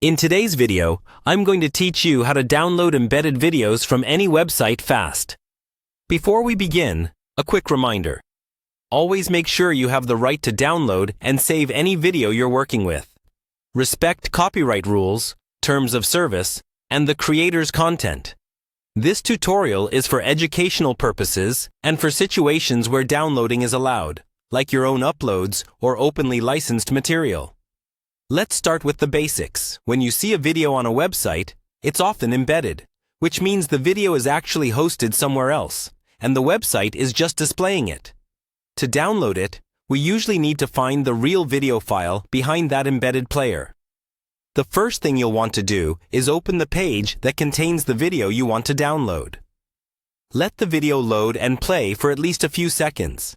In today's video, I'm going to teach you how to download embedded videos from any website fast. Before we begin, a quick reminder. Always make sure you have the right to download and save any video you're working with. Respect copyright rules, terms of service, and the creator's content. This tutorial is for educational purposes and for situations where downloading is allowed, like your own uploads or openly licensed material. Let's start with the basics. When you see a video on a website, it's often embedded, which means the video is actually hosted somewhere else, and the website is just displaying it. To download it, we usually need to find the real video file behind that embedded player. The first thing you'll want to do is open the page that contains the video you want to download. Let the video load and play for at least a few seconds.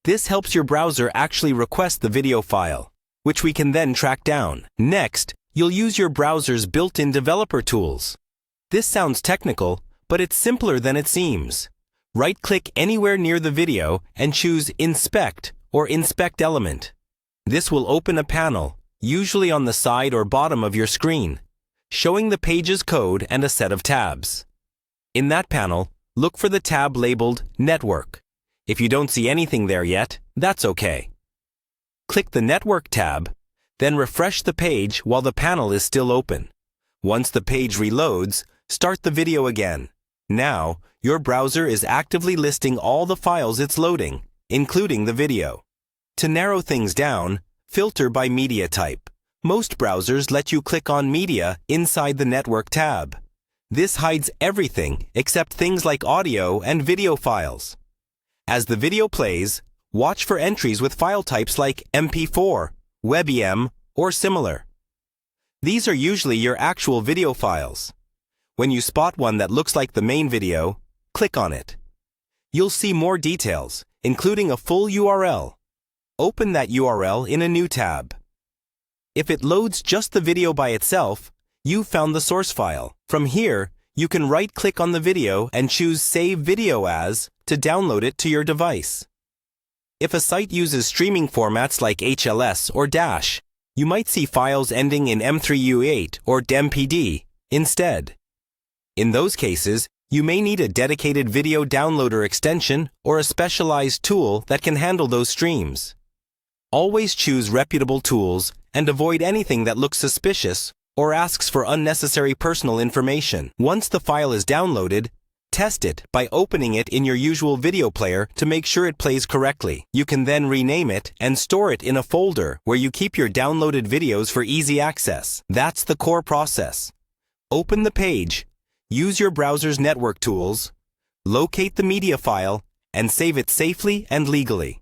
This helps your browser actually request the video file, which we can then track down. Next, you'll use your browser's built-in developer tools. This sounds technical, but it's simpler than it seems. Right-click anywhere near the video and choose Inspect or Inspect Element. This will open a panel, usually on the side or bottom of your screen, showing the page's code and a set of tabs. In that panel, look for the tab labeled Network. If you don't see anything there yet, that's okay. Click the Network tab, then refresh the page while the panel is still open. Once the page reloads, start the video again. Now, your browser is actively listing all the files it's loading, including the video. To narrow things down, filter by media type. Most browsers let you click on Media inside the Network tab. This hides everything except things like audio and video files. As the video plays, watch for entries with file types like MP4, WebEM, or similar. These are usually your actual video files. When you spot one that looks like the main video, click on it. You'll see more details, including a full URL. Open that URL in a new tab. If it loads just the video by itself, you've found the source file. From here, you can right-click on the video and choose Save Video As to download it to your device. If a site uses streaming formats like HLS or Dash, you might see files ending in M3U8 or DemPD instead. In those cases, you may need a dedicated video downloader extension or a specialized tool that can handle those streams. Always choose reputable tools and avoid anything that looks suspicious or asks for unnecessary personal information. Once the file is downloaded, test it by opening it in your usual video player to make sure it plays correctly. You can then rename it and store it in a folder where you keep your downloaded videos for easy access. That's the core process. Open the page, use your browser's network tools, locate the media file, and save it safely and legally.